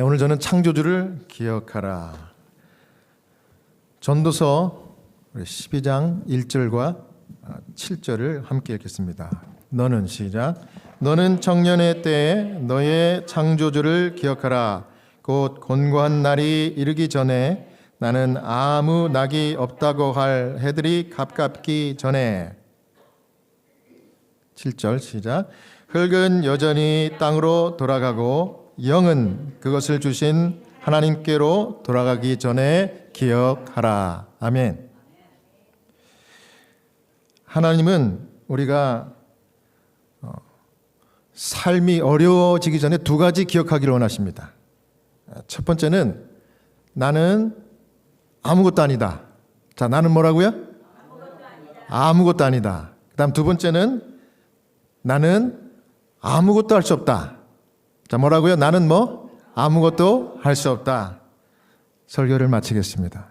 오늘 저는 창조주를 기억하라. 전도서 12장 1절과 7절을 함께 읽겠습니다. 너는 시작. 너는 청년의 때에 너의 창조주를 기억하라. 곧 곤고한 날이 이르기 전에 나는 아무 낙이 없다고 할 해들이 가깝기 전에. 7절 시작. 흙은 여전히 땅으로 돌아가고 영은 그것을 주신 하나님께로 돌아가기 전에 기억하라. 아멘. 하나님은 우리가 삶이 어려워지기 전에 두 가지 기억하기를 원하십니다. 첫 번째는 나는 아무것도 아니다. 자, 나는 뭐라고요? 아무것도 아니다. 그다음 두 번째는 나는 아무것도 할 수 없다. 자, 뭐라고요? 나는 뭐? 아무것도 할 수 없다. 설교를 마치겠습니다.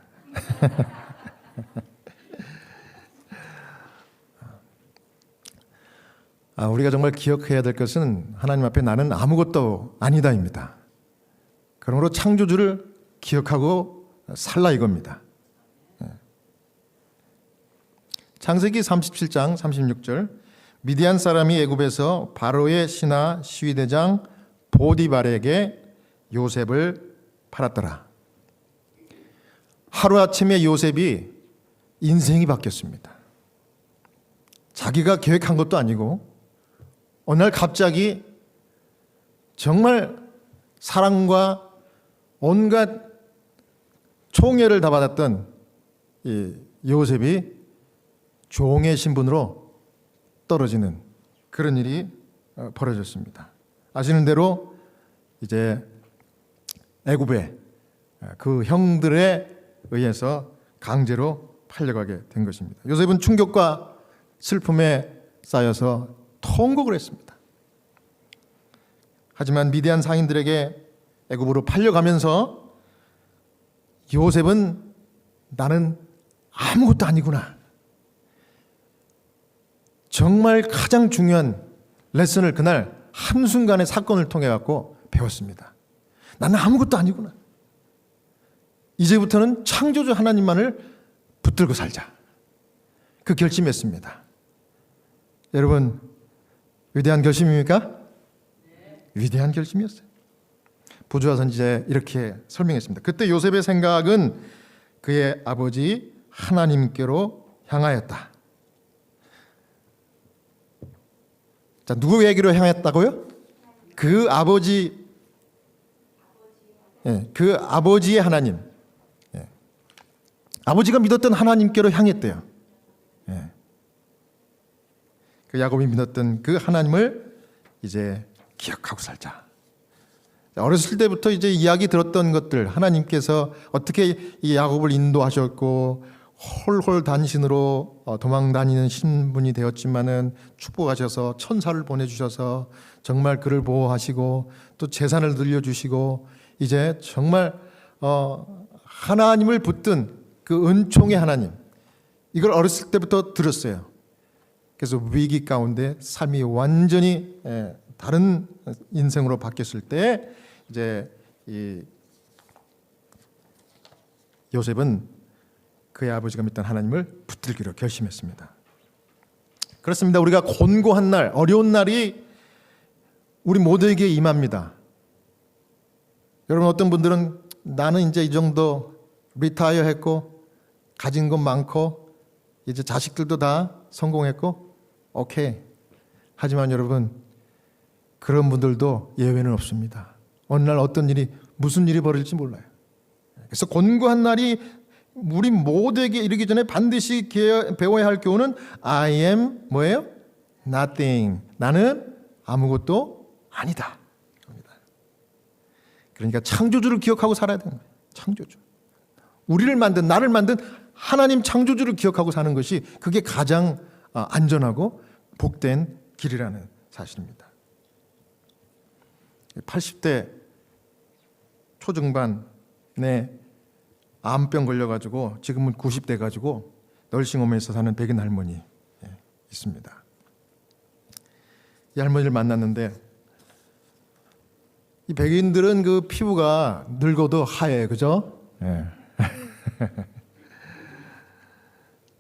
우리가 정말 기억해야 될 것은 하나님 앞에 나는 아무것도 아니다입니다. 그러므로 창조주를 기억하고 살라 이겁니다. 창세기 37장 36절. 미디안 사람이 애굽에서 바로의 신하 시위대장 보디발에게 요셉을 팔았더라. 하루아침에 요셉이 인생이 바뀌었습니다. 자기가 계획한 것도 아니고 어느 날 갑자기 정말 사랑과 온갖 총애를 다 받았던 이 요셉이 종의 신분으로 떨어지는 그런 일이 벌어졌습니다. 아시는 대로 이제 애굽에 그 형들에 의해서 강제로 팔려가게 된 것입니다. 요셉은 충격과 슬픔에 쌓여서 통곡을 했습니다. 하지만 미디안 상인들에게 애굽으로 팔려가면서 요셉은 나는 아무것도 아니구나. 정말 가장 중요한 레슨을 그날 한순간의 사건을 통해 갖고 배웠습니다. 나는 아무것도 아니구나. 이제부터는 창조주 하나님만을 붙들고 살자. 그 결심했습니다. 여러분, 위대한 결심입니까? 네. 위대한 결심이었어요. 부조화 선지자에 이렇게 설명했습니다. 그때 요셉의 생각은 그의 아버지 하나님께로 향하였다. 자, 누구 얘기로 향했다고요? 그 아버지, 그 아버지의 하나님, 아버지가 믿었던 하나님께로 향했대요. 그 야곱이 믿었던 그 하나님을 이제 기억하고 살자. 어렸을 때부터 이제 이야기 들었던 것들, 하나님께서 어떻게 이 야곱을 인도하셨고 홀홀 단신으로 도망 다니는 신분이 되었지만은 축복하셔서 천사를 보내주셔서 정말 그를 보호하시고 또 재산을 늘려주시고 이제 정말 하나님을 붙든 그 은총의 하나님, 이걸 어렸을 때부터 들었어요. 그래서 위기 가운데 삶이 완전히 다른 인생으로 바뀌었을 때 이제 이 요셉은 그의 아버지가 믿던 하나님을 붙들기로 결심했습니다. 그렇습니다. 우리가 곤고한 날, 어려운 날이 우리 모두에게 임합니다. 여러분, 어떤 분들은 나는 이제 이 정도 리타이어 했고 가진 것 많고 이제 자식들도 다 성공했고 오케이. 하지만 여러분, 그런 분들도 예외는 없습니다. 어느 날 어떤 일이, 무슨 일이 벌어질지 몰라요. 그래서 곤고한 날이 우리 모두에게 이르기 전에 반드시 배워야 할 교훈은 I am 뭐예요? Nothing. 나는 아무것도 아니다. 그러니까 창조주를 기억하고 살아야 되는 거예요. 창조주. 우리를 만든, 나를 만든 하나님 창조주를 기억하고 사는 것이 그게 가장 안전하고 복된 길이라는 사실입니다. 80대 초중반에 암병 걸려가지고 지금은 90대 가지고 널싱홈에서 사는 백인 할머니 있습니다. 이 할머니를 만났는데 이 백인들은 그 피부가 늙어도 하얘, 그죠? 예.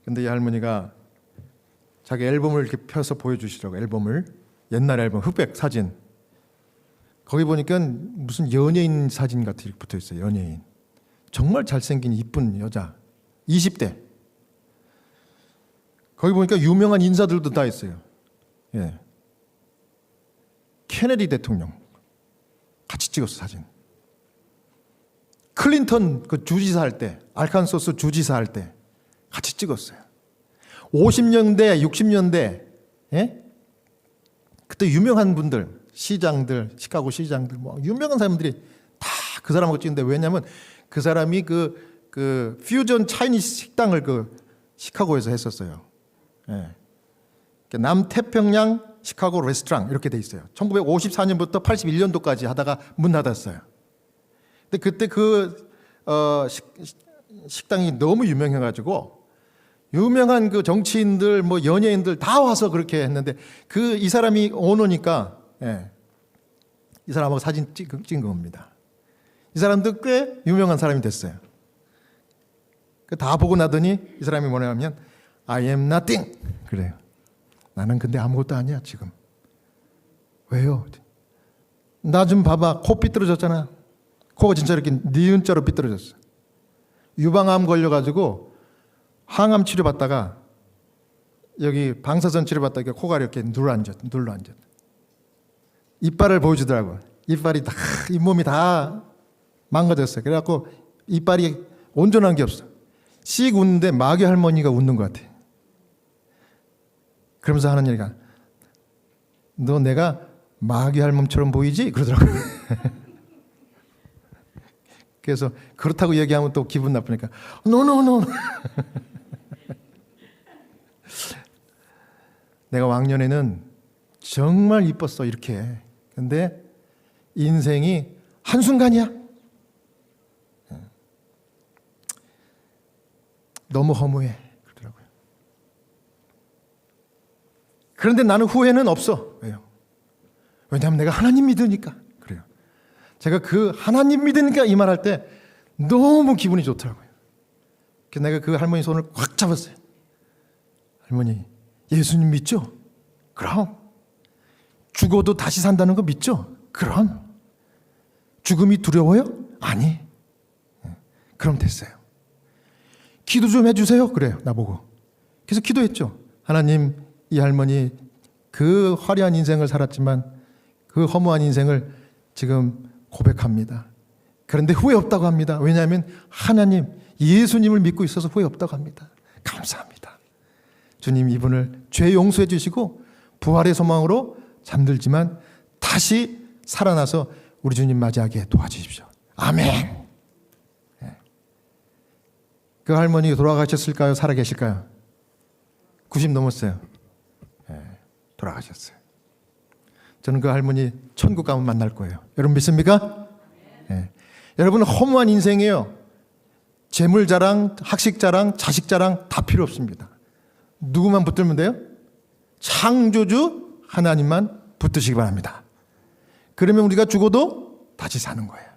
근데 이 할머니가 자기 앨범을 이렇게 펴서 보여주시더라고요. 앨범을, 옛날 앨범, 흑백 사진. 거기 보니까 무슨 연예인 사진 같이 붙어 있어요. 연예인. 정말 잘생긴 이쁜 여자, 20대. 거기 보니까 유명한 인사들도 다 있어요. 예. 케네디 대통령 같이 찍었어, 사진. 클린턴 그 주지사 할 때, 알칸소스 주지사 할 때 같이 찍었어요. 50년대, 60년대, 예? 그때 유명한 분들, 시장들, 시카고 시장들, 뭐 유명한 사람들이 다 그 사람하고 찍는데, 왜냐하면 그 사람이 그 퓨전 차이니스 식당을 그 시카고에서 했었어요. 예. 남태평양 시카고 레스토랑 이렇게 돼 있어요. 1954년부터 81년도까지 하다가 문 닫았어요. 근데 그때 식당이 너무 유명해가지고 유명한 그 정치인들, 뭐 연예인들 다 와서 그렇게 했는데 이 사람이 오너니까, 예, 이 사람하고 사진 찍은 겁니다. 이 사람도 꽤 유명한 사람이 됐어요. 다 보고 나더니 이 사람이 뭐냐면 I am nothing 그래요. 나는 근데 아무것도 아니야 지금. 왜요? 나 좀 봐봐. 코 삐뚤어졌잖아. 코가 진짜 이렇게 니은자로 삐뚤어졌어. 유방암 걸려가지고 항암 치료 받다가 여기 방사선 치료 받다가 코가 이렇게 눌러 앉았. 이빨을 보여주더라고. 이빨이 다, 잇몸이 다 망가졌어요. 그래갖고 이빨이 온전한 게 없어. 씩 웃는데 마귀 할머니가 웃는 것 같아. 그러면서 하는 얘기가, 너 내가 마귀 할멈처럼 보이지? 그러더라고요. 그래서 그렇다고 얘기하면 또 기분 나쁘니까 노노노. 내가 왕년에는 정말 이뻤어 이렇게. 근데 인생이 한순간이야. 너무 허무해. 그러더라고요. 그런데 나는 후회는 없어. 왜요? 왜냐하면 내가 하나님 믿으니까. 그래요. 제가 그 하나님 믿으니까 이 말 할 때 너무 기분이 좋더라고요. 그래서 내가 그 할머니 손을 꽉 잡았어요. 할머니, 예수님 믿죠? 그럼. 죽어도 다시 산다는 거 믿죠? 그럼. 죽음이 두려워요? 아니. 그럼 됐어요. 기도 좀 해주세요. 그래요. 나보고. 그래서 기도했죠. 하나님, 이 할머니 그 화려한 인생을 살았지만 그 허무한 인생을 지금 고백합니다. 그런데 후회 없다고 합니다. 왜냐하면 하나님, 예수님을 믿고 있어서 후회 없다고 합니다. 감사합니다. 주님, 이분을 죄 용서해 주시고 부활의 소망으로 잠들지만 다시 살아나서 우리 주님 맞이하게 도와주십시오. 아멘. 그 할머니 돌아가셨을까요? 살아계실까요? 90 넘었어요. 돌아가셨어요. 저는 그 할머니 천국 가면 만날 거예요. 여러분 믿습니까? 여러분 허무한 인생이에요. 재물 자랑, 학식 자랑, 자식 자랑 다 필요 없습니다. 누구만 붙들면 돼요? 창조주 하나님만 붙드시기 바랍니다. 그러면 우리가 죽어도 다시 사는 거예요.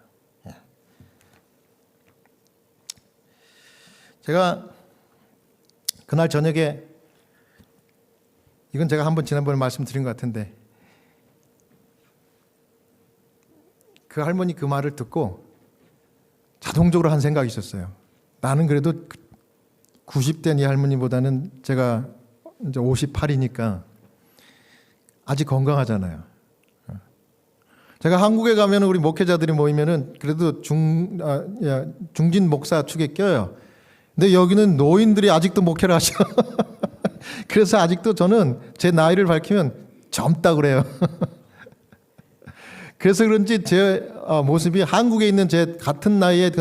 제가 그날 저녁에, 이건 제가 한번 지난번에 말씀드린 것 같은데, 그 할머니 그 말을 듣고 자동적으로 한 생각이 있었어요. 나는 그래도 90된 이 할머니보다는 제가 이제 58이니까 아직 건강하잖아요. 제가 한국에 가면 우리 목회자들이 모이면은 그래도 중진 목사 축에 껴요. 근데 여기는 노인들이 아직도 목회를 하셔. 그래서 아직도 저는 제 나이를 밝히면 젊다 그래요. 그래서 그런지 제 모습이 한국에 있는 제 같은 나이의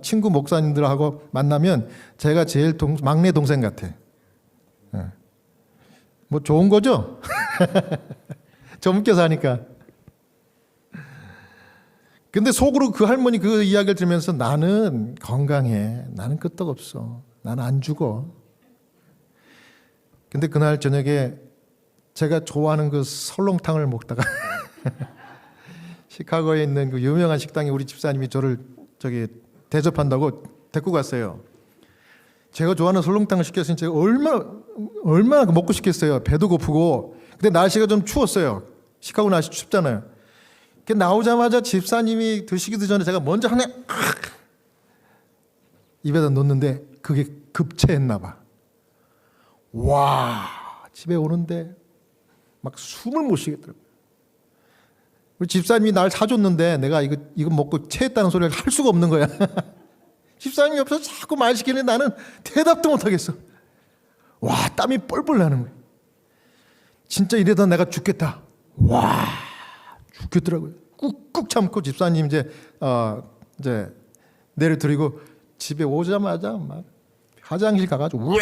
친구 목사님들하고 만나면 제가 제일 막내 동생 같아. 뭐 좋은 거죠? 젊게 사니까. 근데 속으로 그 할머니 그 이야기를 들으면서 나는 건강해. 나는 끄떡없어. 나는 안 죽어. 근데 그날 저녁에 제가 좋아하는 그 설렁탕을 먹다가 시카고에 있는 그 유명한 식당에 우리 집사님이 저를 대접한다고 데리고 갔어요. 제가 좋아하는 설렁탕을 시켰으니 제가 얼마나 먹고 싶겠어요. 배도 고프고. 근데 날씨가 좀 추웠어요. 시카고 날씨 춥잖아요. 나오자마자 집사님이 드시기도 전에 제가 먼저 하나 입에다 넣는데 그게 급체했나 봐. 와, 집에 오는데 막 숨을 못 쉬겠더라고요. 우리 집사님이 날 사줬는데 내가 이거 먹고 체했다는 소리를 할 수가 없는 거야. 집사님이 옆에서 자꾸 말 시키는데 나는 대답도 못 하겠어. 와, 땀이 뻘뻘 나는 거야. 진짜 이러다 내가 죽겠다. 와, 죽겠더라고요. 꾹꾹 참고 집사님 이제 내려드리고 집에 오자마자 막 화장실 가가지고 우와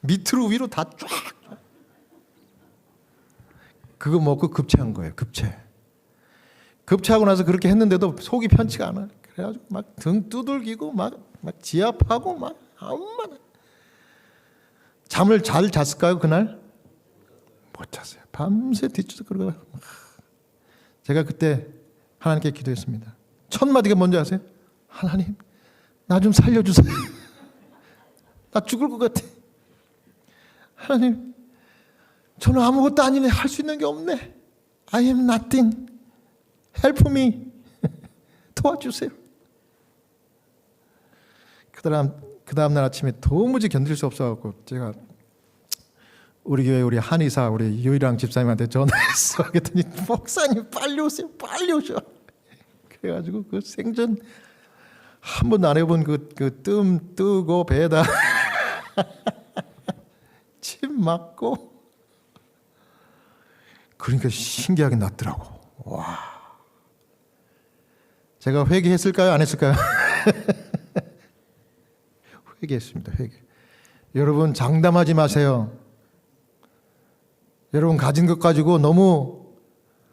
밑으로 위로 다 쫙 그거 먹고 급체한 거예요. 급체하고 나서 그렇게 했는데도 속이 편치가 않아. 그래가지고 막 등 두들기고 막 지압하고 막 아무나 잠을 잘 잤을까요 그날? 못 잤어요. 밤새 뒤척거리고. 제가 그때 하나님께 기도했습니다. 첫 마디가 뭔지 아세요? 하나님, 나 좀 살려주세요. 나 죽을 것 같아. 하나님, 저는 아무것도 아니네. 할 수 있는 게 없네. I am nothing. Help me. 도와주세요. 그 다음 날 아침에 도무지 견딜 수 없어갖고 제가 우리 교회 우리 한의사 우리 유일랑 집사님한테 전화했어. 그랬더니 목사님 빨리 오세요. 빨리 오셔. 그래가지고 그 생전 한 번도 안 해본 그 뜸 뜨고 배에다 침 맞고 그러니까 신기하게 낫더라고. 와, 제가 회개했을까요? 안 했을까요? 회개했습니다. 여러분 장담하지 마세요. 여러분 가진 것 가지고 너무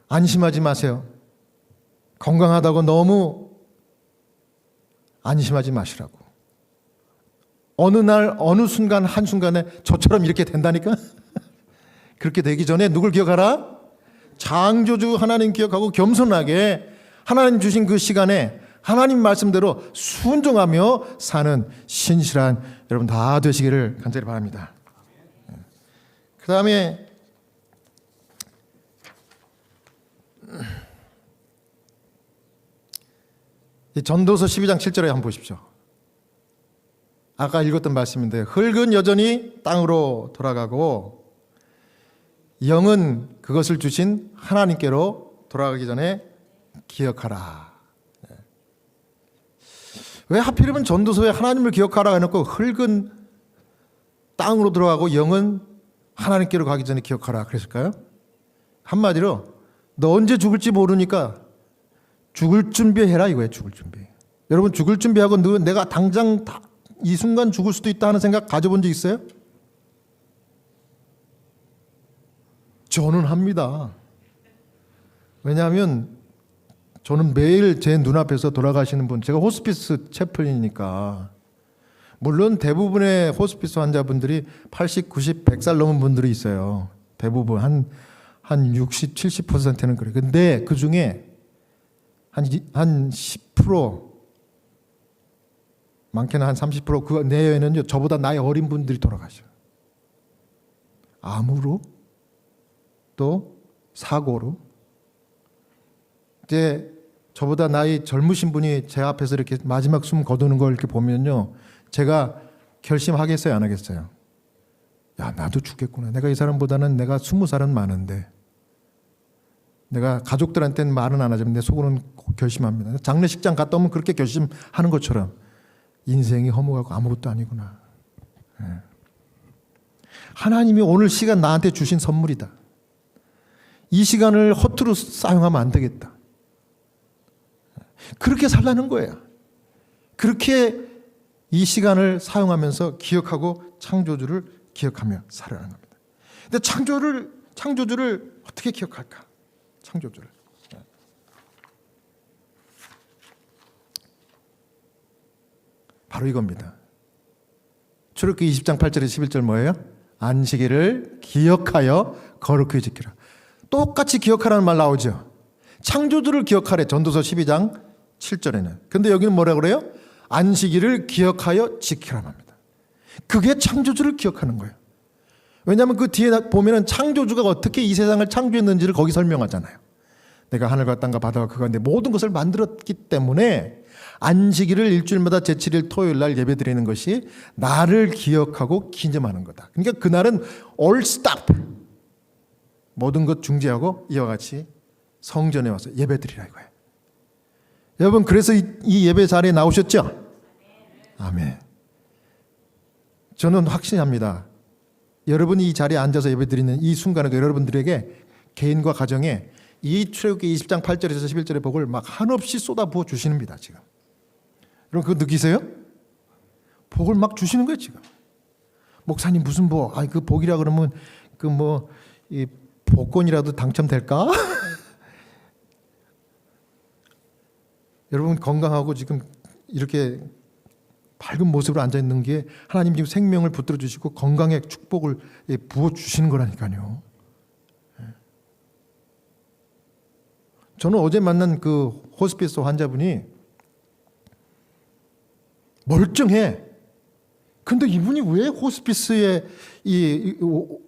안심하지 마세요. 건강하다고 너무 안심하지 마시라고. 어느 날 어느 순간 한순간에 저처럼 이렇게 된다니까. 그렇게 되기 전에 누굴 기억하라? 창조주 하나님 기억하고 겸손하게 하나님 주신 그 시간에 하나님 말씀대로 순종하며 사는 신실한 여러분 다 되시기를 간절히 바랍니다. 그 다음에 전도서 12장 7절에 한번 보십시오. 아까 읽었던 말씀인데 흙은 여전히 땅으로 돌아가고 영은 그것을 주신 하나님께로 돌아가기 전에 기억하라. 왜 하필이면 전도서에 하나님을 기억하라 해놓고 흙은 땅으로 들어가고 영은 하나님께로 가기 전에 기억하라 그랬을까요? 한마디로 너 언제 죽을지 모르니까 죽을 준비해라 이거예요. 죽을 준비. 여러분 죽을 준비하고 내가 당장 이 순간 죽을 수도 있다 하는 생각 가져본 적 있어요? 저는 합니다. 왜냐하면 저는 매일 제 눈앞에서 돌아가시는 분, 제가 호스피스 채플이니까 물론 대부분의 호스피스 환자분들이 80, 90, 100살 넘은 분들이 있어요. 대부분 한 60, 70%는 그래요. 근데 그 중에 한 10%, 많게는 한 30% 그 내외에는요 저보다 나이 어린 분들이 돌아가셔요. 암으로 또 사고로. 이제 저보다 나이 젊으신 분이 제 앞에서 이렇게 마지막 숨 거두는 걸 이렇게 보면요 제가 결심하겠어요 안 하겠어요? 야 나도 죽겠구나. 내가 이 사람보다는 내가 20살은 많은데 내가 가족들한테는 말은 안 하지만 내 속으로는 결심합니다. 장례식장 갔다 오면 그렇게 결심하는 것처럼 인생이 허무하고 아무것도 아니구나. 하나님이 오늘 시간 나한테 주신 선물이다. 이 시간을 허투루 사용하면 안 되겠다. 그렇게 살라는 거예요. 그렇게 이 시간을 사용하면서 기억하고 창조주를 기억하며 살아가는 겁니다. 근데 창조주를 어떻게 기억할까? 창조주를. 바로 이겁니다. 출애굽기 20장 8절에 11절 뭐예요? 안식일을 기억하여 거룩히 지키라. 똑같이 기억하라는 말 나오죠. 창조주를 기억하래. 전도서 12장 7절에는. 근데 여기는 뭐라 그래요? 안식일을 기억하여 지키라는 합니다. 그게 창조주를 기억하는 거예요. 왜냐하면 그 뒤에 보면은 창조주가 어떻게 이 세상을 창조했는지를 거기 설명하잖아요. 내가 하늘과 땅과 바다와 그 가운데 모든 것을 만들었기 때문에 안식일을 일주일마다 제7일 토요일 날 예배드리는 것이 나를 기억하고 기념하는 거다. 그러니까 그날은 all stop. 모든 것 중지하고 이와 같이 성전에 와서 예배드리라 이거예요. 여러분 그래서 이 예배 자리에 나오셨죠? 아멘. 저는 확신합니다. 여러분이 이 자리에 앉아서 예배드리는 이 순간에 여러분들에게 개인과 가정에 이 출애굽기 20장 8절에서 11절의 복을 막 한없이 쏟아부어 주십니다. 지금 여러분 그거 느끼세요? 복을 막 주시는 거예요. 지금 목사님 무슨 복? 그 복이라 그러면 그 뭐 이 복권이라도 당첨될까? 여러분 건강하고 지금 이렇게 밝은 모습으로 앉아 있는 게 하나님 지금 생명을 붙들어 주시고 건강의 축복을 부어 주시는 거라니까요. 저는 어제 만난 그 호스피스 환자분이 멀쩡해. 근데 이분이 왜 호스피스에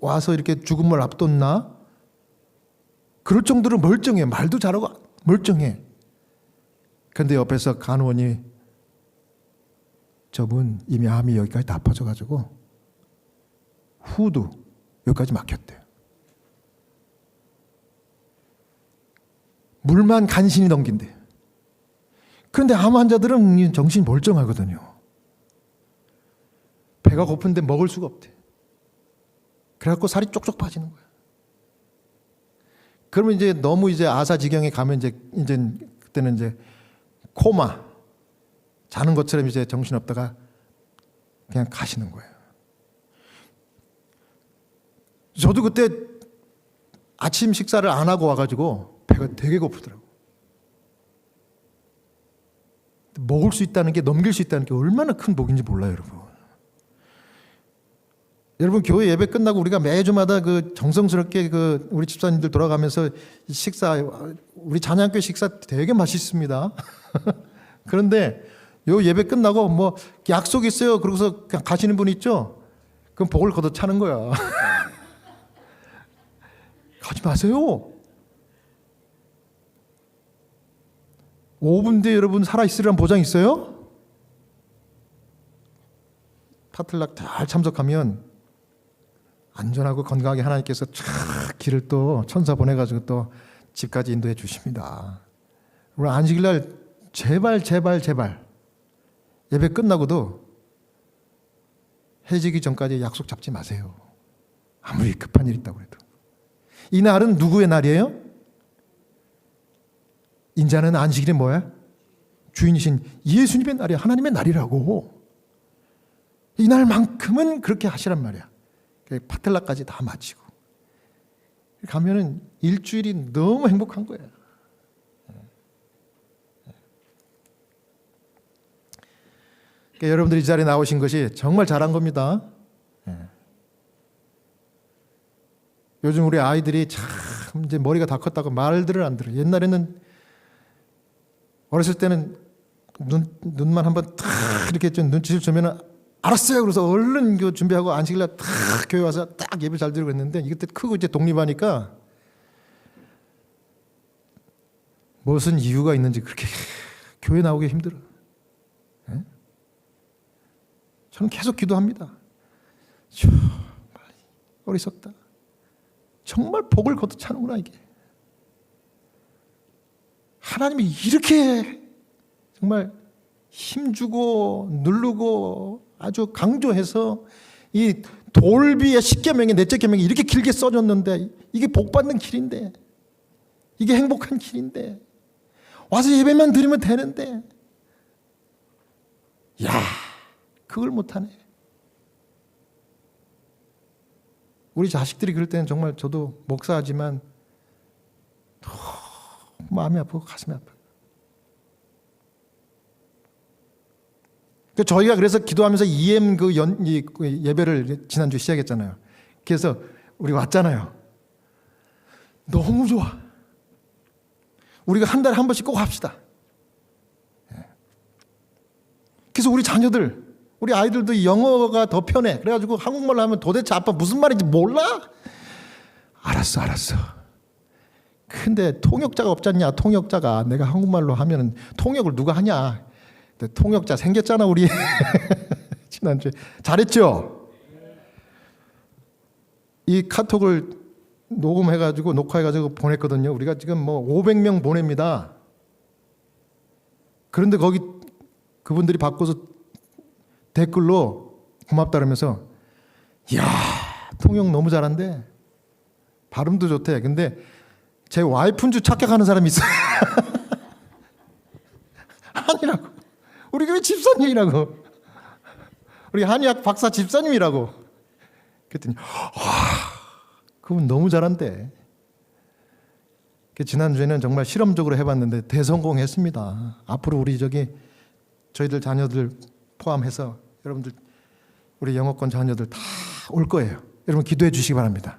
와서 이렇게 죽음을 앞뒀나? 그럴 정도로 멀쩡해. 말도 잘하고 멀쩡해. 근데 옆에서 간호원이 저분 이미 암이 여기까지 다 퍼져가지고 후도 여기까지 막혔대요. 물만 간신히 넘긴대. 그런데 암 환자들은 정신이 멀쩡하거든요. 배가 고픈데 먹을 수가 없대. 그래갖고 살이 쪽쪽 빠지는 거야. 그러면 이제 너무 이제 아사지경에 가면 이제 그때는 이제 코마 자는 것처럼 이제 정신 없다가 그냥 가시는 거예요. 저도 그때 아침 식사를 안 하고 와가지고 배가 되게 고프더라고. 먹을 수 있다는 게, 넘길 수 있다는 게 얼마나 큰 복인지 몰라요, 여러분. 여러분 교회 예배 끝나고 우리가 매주마다 그 정성스럽게 그 우리 집사님들 돌아가면서 식사, 우리 자녀학교 식사 되게 맛있습니다. 그런데 요 예배 끝나고 뭐 약속 있어요. 그러고서 그냥 가시는 분 있죠? 그럼 복을 걷어 차는 거야. 가지 마세요. 5분 뒤에 여러분 살아있으리란 보장 있어요? 파틀락 잘 참석하면 안전하고 건강하게 하나님께서 쫙 길을 또 천사 보내가지고 또 집까지 인도해 주십니다. 우리 안식일날 제발 예배 끝나고도 해지기 전까지 약속 잡지 마세요. 아무리 급한 일 있다고 해도. 이 날은 누구의 날이에요? 인자는 안식일이 뭐야? 주인이신 예수님의 날이야. 하나님의 날이라고. 이 날만큼은 그렇게 하시란 말이야. 파텔라까지 다 마치고 가면은 일주일이 너무 행복한 거야. 그러니까 여러분들이 이 자리에 나오신 것이 정말 잘한 겁니다. 요즘 우리 아이들이 참 이제 머리가 다 컸다고 말들을 안 들어. 옛날에는 어렸을 때는 눈만 한번 탁 이렇게 좀 눈치를 주면은 알았어요. 그래서 얼른 그 준비하고 안식일날 딱 교회 와서 딱 예배 잘 드리고 했는데 이때 크고 이제 독립하니까 무슨 이유가 있는지 그렇게 교회 나오기 힘들어. 예? 저는 계속 기도합니다. 어리석다. 정말 복을 거둬 차는구나 이게. 하나님이 이렇게 정말 힘주고 누르고 아주 강조해서 이 돌비의 10계명에 넷째 계명이 이렇게 길게 써줬는데 이게 복받는 길인데 이게 행복한 길인데 와서 예배만 드리면 되는데 야 그걸 못하네. 우리 자식들이 그럴 때는 정말 저도 목사하지만 마음이 아프고 가슴이 아파요. 저희가 그래서 기도하면서 EM 그 예배를 지난주 시작했잖아요. 그래서 우리 왔잖아요. 너무 좋아. 우리가 한 달에 한 번씩 꼭 합시다. 그래서 우리 자녀들, 우리 아이들도 영어가 더 편해. 그래가지고 한국말로 하면 도대체 아빠 무슨 말인지 몰라? 알았어. 근데 통역자가 없잖냐, 통역자가. 내가 한국말로 하면은 통역을 누가 하냐. 근데 통역자 생겼잖아, 우리. 지난주에. 잘했죠? 이 카톡을 녹화해가지고 보냈거든요. 우리가 지금 뭐 500명 보냅니다. 그런데 거기 그분들이 바꿔서 댓글로 고맙다 그러면서, 이야, 통역 너무 잘한대. 발음도 좋대. 근데 제 와이프인 줄 착각하는 사람이 있어요. 아니라고. 우리 교회 집사님이라고. 우리 한의학 박사 집사님이라고. 그랬더니 그분 너무 잘한대. 지난주에는 정말 실험적으로 해봤는데 대성공했습니다. 앞으로 우리 저희들 자녀들 포함해서 여러분들 우리 영어권 자녀들 다 올 거예요. 여러분 기도해 주시기 바랍니다.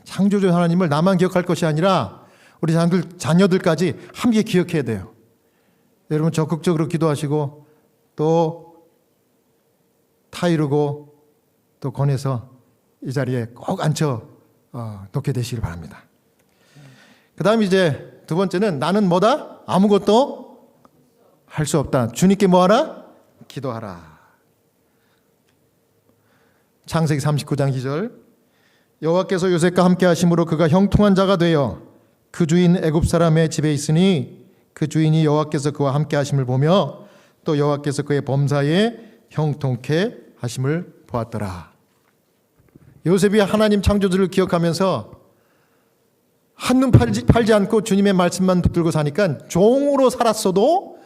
창조주 하나님을 나만 기억할 것이 아니라 우리 자녀들까지 함께 기억해야 돼요. 여러분 적극적으로 기도하시고 또 타이르고 또 권해서 이 자리에 꼭 앉혀 놓게 되시길 바랍니다. 그 다음 이제 두 번째는 나는 뭐다? 아무것도 할 수 없다. 주님께 뭐하라? 기도하라. 창세기 39장 2절 여호와께서 요셉과 함께 하심으로 그가 형통한 자가 되어 그 주인 애굽 사람의 집에 있으니 그 주인이 여호와께서 그와 함께 하심을 보며 또 여호와께서 그의 범사에 형통케 하심을 보았더라. 요셉이 하나님 창조주를 기억하면서 한눈 팔지 않고 주님의 말씀만 붙들고 사니까 종으로 살았어도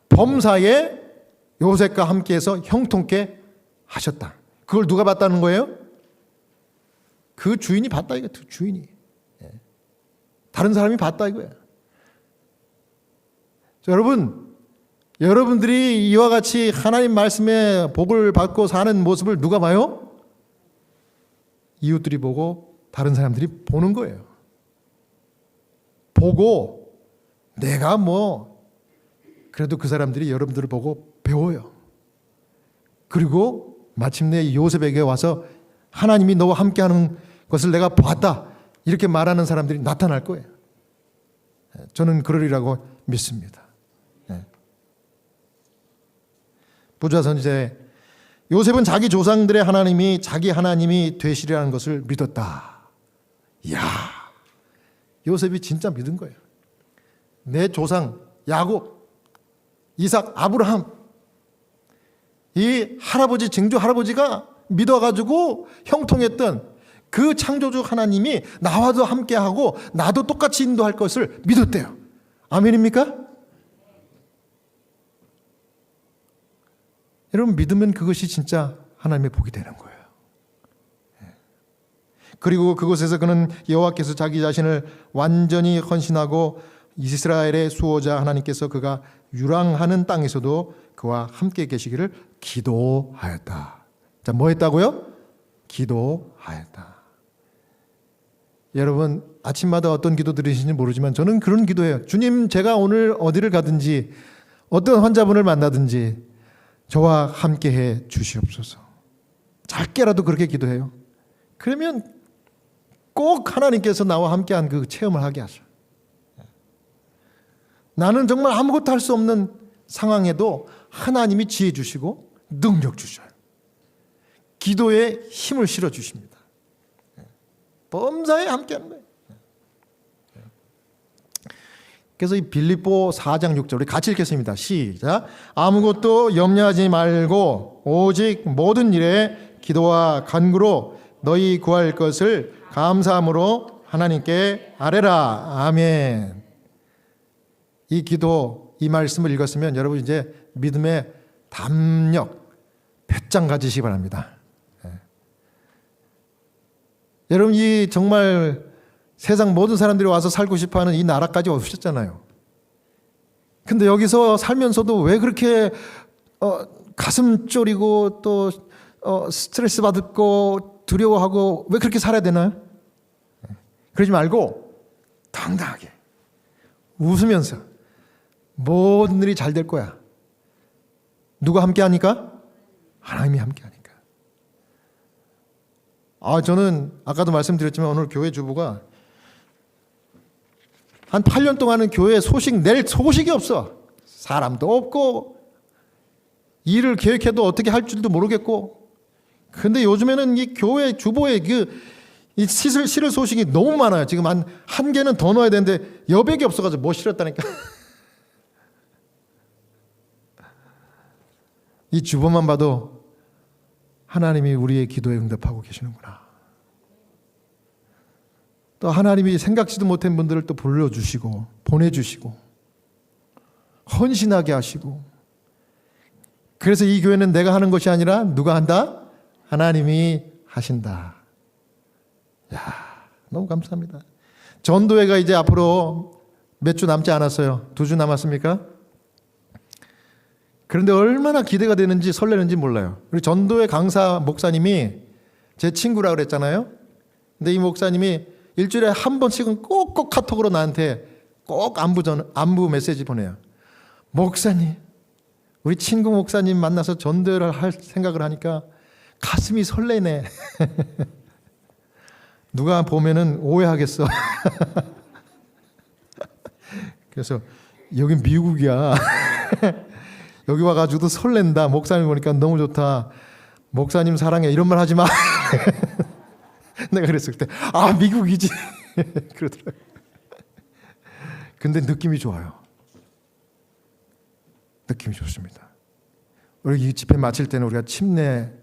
범사에 요셉과 함께해서 형통케 하셨다. 그걸 누가 봤다는 거예요? 그 주인이 봤다 이거야. 그 주인이. 다른 사람이 봤다 이거야. 여러분들이 이와 같이 하나님 말씀에 복을 받고 사는 모습을 누가 봐요? 이웃들이 보고 다른 사람들이 보는 거예요. 보고 내가 그래도 그 사람들이 여러분들을 보고 배워요. 그리고 마침내 요셉에게 와서 하나님이 너와 함께하는 것을 내가 봤다 이렇게 말하는 사람들이 나타날 거예요. 저는 그러리라고 믿습니다. 부자 선지자 요셉은 자기 조상들의 하나님이 자기 하나님이 되시리라는 것을 믿었다. 이야, 요셉이 진짜 믿은 거예요. 내 조상 야곱, 이삭, 아브라함 이 할아버지 증조 할아버지가 믿어가지고 형통했던 그 창조주 하나님이 나와도 함께하고 나도 똑같이 인도할 것을 믿었대요. 아멘입니까? 여러분 믿으면 그것이 진짜 하나님의 복이 되는 거예요. 그리고 그곳에서 그는 여호와께서 자기 자신을 완전히 헌신하고 이스라엘의 수호자 하나님께서 그가 유랑하는 땅에서도 그와 함께 계시기를 기도하였다. 자, 뭐 했다고요? 기도하였다. 여러분 아침마다 어떤 기도 들으시는지 모르지만 저는 그런 기도해요. 주님, 제가 오늘 어디를 가든지 어떤 환자분을 만나든지 저와 함께해 주시옵소서. 작게라도 그렇게 기도해요. 그러면 꼭 하나님께서 나와 함께한 그 체험을 하게 하셔. 나는 정말 아무것도 할 수 없는 상황에도 하나님이 지혜 주시고 능력 주셔요. 기도에 힘을 실어 주십니다. 범사에 함께하는 거예요. 그래서 이 빌립보 4장 6절 우리 같이 읽겠습니다. 시작. 아무것도 염려하지 말고 오직 모든 일에 기도와 간구로 너희 구할 것을 감사함으로 하나님께 아뢰라. 아멘. 이 기도, 이 말씀을 읽었으면 여러분 이제 믿음의 담력 배짱 가지시기 바랍니다. 여러분 이 정말 세상 모든 사람들이 와서 살고 싶어하는 이 나라까지 오셨잖아요. 근데 여기서 살면서도 왜 그렇게 가슴 쫄이고 또 스트레스 받고 두려워하고 왜 그렇게 살아야 되나요? 그러지 말고 당당하게 웃으면서 모든 일이 잘 될 거야. 누가 함께 하니까? 하나님이 함께 하니까. 저는 아까도 말씀드렸지만 오늘 교회 주부가 한 8년 동안은 교회 소식 낼 소식이 없어. 사람도 없고 일을 계획해도 어떻게 할 줄도 모르겠고. 근데 요즘에는 이 교회 주보에 이 실을 소식이 너무 많아요. 지금 한 개는 더 넣어야 되는데 여백이 없어가지고 못 실었다니까. 이 주보만 봐도 하나님이 우리의 기도에 응답하고 계시는구나. 또 하나님이 생각지도 못한 분들을 또 불러주시고 보내주시고 헌신하게 하시고. 그래서 이 교회는 내가 하는 것이 아니라 누가 한다? 하나님이 하신다. 야, 너무 감사합니다. 전도회가 이제 앞으로 몇 주 남지 않았어요. 2주 남았습니까? 그런데 얼마나 기대가 되는지 설레는지 몰라요. 우리 전도회 강사 목사님이 제 친구라고 그랬잖아요. 근데 이 목사님이 일주일에 한 번씩은 꼭꼭 카톡으로 나한테 꼭 안부 메시지 보내요. 목사님, 우리 친구 목사님 만나서 전도회를 할 생각을 하니까 가슴이 설레네. 누가 보면은 오해하겠어. 그래서 여긴 미국이야. 여기 와가지고도 설렌다. 목사님 보니까 너무 좋다. 목사님 사랑해. 이런 말 하지 마. 내가 그랬을 때 미국이지. 그러더라고요. 근데 느낌이 좋아요. 느낌이 좋습니다. 우리 이 집회 마칠 때는 우리가 침례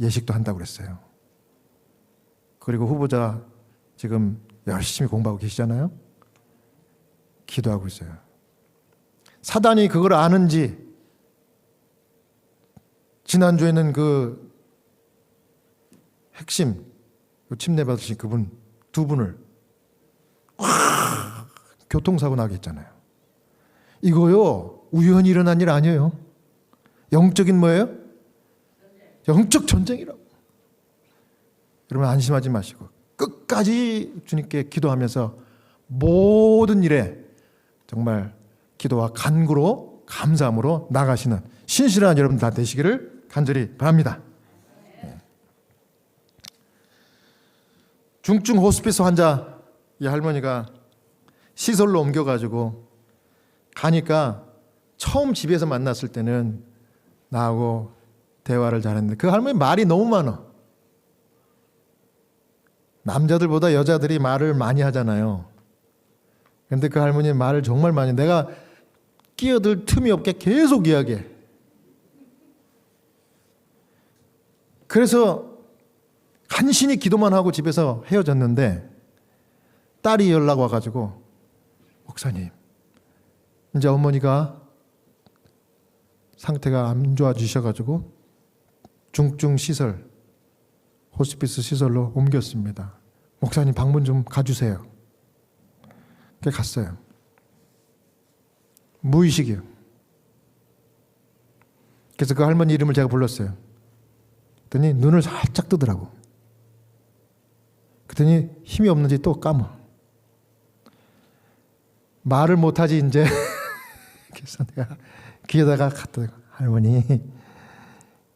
예식도 한다고 그랬어요. 그리고 후보자 지금 열심히 공부하고 계시잖아요. 기도하고 있어요. 사단이 그걸 아는지 지난주에는 그 핵심 침례 받으신 그분 2분을 교통사고 나게 했잖아요. 이거요 우연히 일어난 일 아니에요. 영적인 뭐예요? 영적 전쟁이라고. 여러분 안심하지 마시고 끝까지 주님께 기도하면서 모든 일에 정말 기도와 간구로 감사함으로 나가시는 신실한 여러분 다 되시기를 간절히 바랍니다. 중증 호스피스 환자 이 할머니가 시설로 옮겨가지고 가니까 처음 집에서 만났을 때는 나하고 대화를 잘했는데 그 할머니 말이 너무 많아. 남자들보다 여자들이 말을 많이 하잖아요. 근데 그 할머니 말을 정말 많이 해. 내가 끼어들 틈이 없게 계속 이야기해. 그래서 간신히 기도만 하고 집에서 헤어졌는데 딸이 연락 와가지고 목사님 이제 어머니가 상태가 안 좋아지셔가지고 중증 시설 호스피스 시설로 옮겼습니다. 목사님 방문 좀 가주세요. 그래서 갔어요. 무의식이에요. 그래서 그 할머니 이름을 제가 불렀어요. 그랬더니 눈을 살짝 뜨더라고. 그랬더니 힘이 없는지 또 감어. 말을 못하지 이제. 그래서 내가 귀에다가 갖다 대고 할머니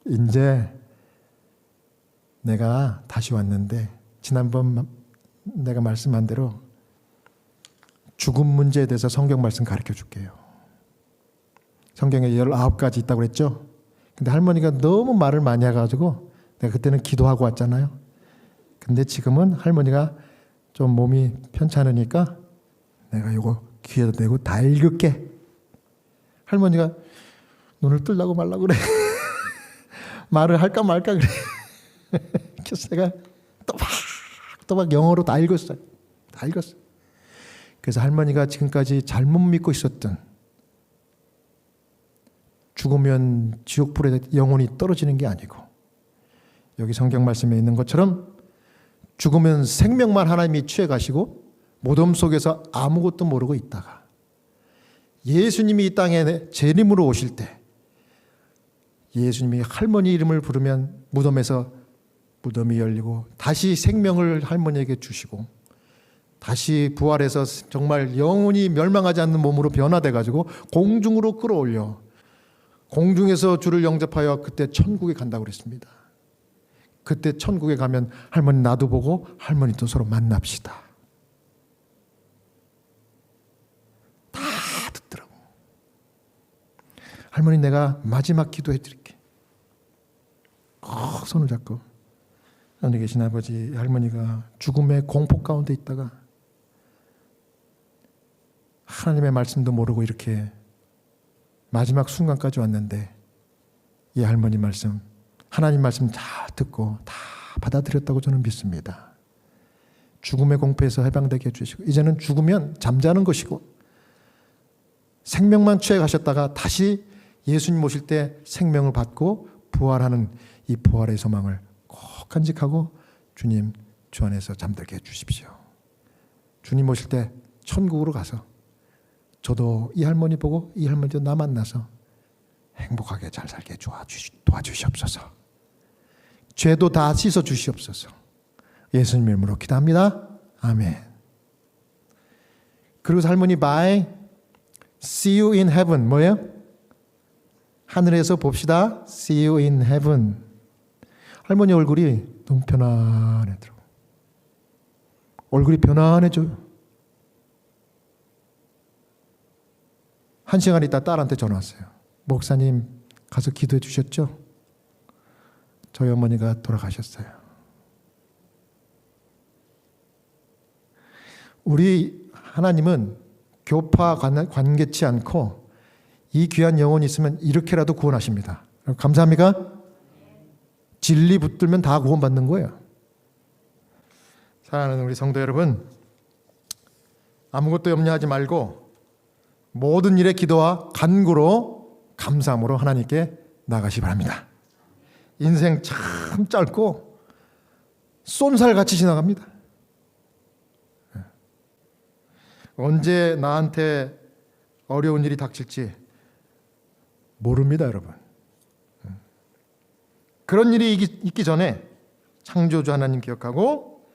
이제 내가 다시 왔는데 지난번 내가 말씀한 대로 죽음 문제에 대해서 성경 말씀 가르쳐 줄게요. 성경에 19가지 있다고 그랬죠. 근데 할머니가 너무 말을 많이 해가지고 내가 그때는 기도하고 왔잖아요. 근데 지금은 할머니가 좀 몸이 편찮으니까 내가 이거 귀에다 대고 다 읽을게. 할머니가 눈을 뜰라고 말라고 그래. 말을 할까 말까 그래. 그래서 내가 또박 영어로 다 읽었어요. 다 읽었어요. 그래서 할머니가 지금까지 잘못 믿고 있었던 죽으면 지옥불에 영혼이 떨어지는 게 아니고 여기 성경 말씀에 있는 것처럼 죽으면 생명만 하나님이 취해가시고 무덤 속에서 아무것도 모르고 있다가 예수님이 이 땅에 재림으로 오실 때 예수님이 할머니 이름을 부르면 무덤에서 무덤이 열리고 다시 생명을 할머니에게 주시고 다시 부활해서 정말 영원히 멸망하지 않는 몸으로 변화돼 가지고 공중으로 끌어올려 공중에서 주를 영접하여 그때 천국에 간다고 그랬습니다. 그때 천국에 가면 할머니 나도 보고 할머니도 서로 만납시다. 다 듣더라고. 할머니 내가 마지막 기도해 드릴게. 손을 잡고 안에 계신 아버지, 할머니가 죽음의 공포 가운데 있다가 하나님의 말씀도 모르고 이렇게 마지막 순간까지 왔는데 이 할머니 말씀, 하나님 말씀 다 듣고 다 받아들였다고 저는 믿습니다. 죽음의 공포에서 해방되게 해주시고 이제는 죽으면 잠자는 것이고 생명만 취해 가셨다가 다시 예수님 오실 때 생명을 받고 부활하는 이 부활의 소망을 꼭 간직하고 주님 주 안에서 잠들게 해주십시오. 주님 오실 때 천국으로 가서 저도 이 할머니 보고 이 할머니도 나 만나서 행복하게 잘 살게 도와주시옵소서. 죄도 다 씻어 주시옵소서. 예수님 이름으로 기도합니다. 아멘. 그리고 할머니 bye. See you in heaven. 뭐예요? 하늘에서 봅시다. See you in heaven. 할머니 얼굴이 너무 편안하더라고. 얼굴이 편안해져요. 1시간 있다 딸한테 전화 왔어요. 목사님 가서 기도해 주셨죠? 저희 어머니가 돌아가셨어요. 우리 하나님은 교파 관계치 않고 이 귀한 영혼이 있으면 이렇게라도 구원하십니다. 감사합니까? 진리 붙들면 다 구원받는 거예요. 사랑하는 우리 성도 여러분, 아무것도 염려하지 말고 모든 일에 기도와 간구로 감사함으로 하나님께 나가시 바랍니다. 인생 참 짧고 쏜살같이 지나갑니다. 언제 나한테 어려운 일이 닥칠지 모릅니다, 여러분. 그런 일이 있기 전에 창조주 하나님 기억하고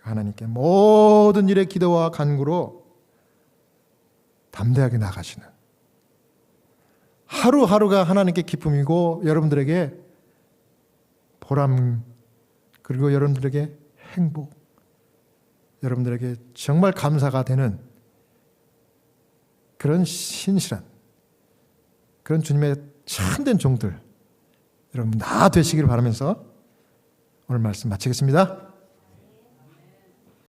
하나님께 모든 일에 기도와 간구로 담대하게 나가시는 하루하루가 하나님께 기쁨이고 여러분들에게 보람 그리고 여러분들에게 행복, 여러분들에게 정말 감사가 되는 그런 신실한 그런 주님의 참된 종들 여러분 다 되시기를 바라면서 오늘 말씀 마치겠습니다.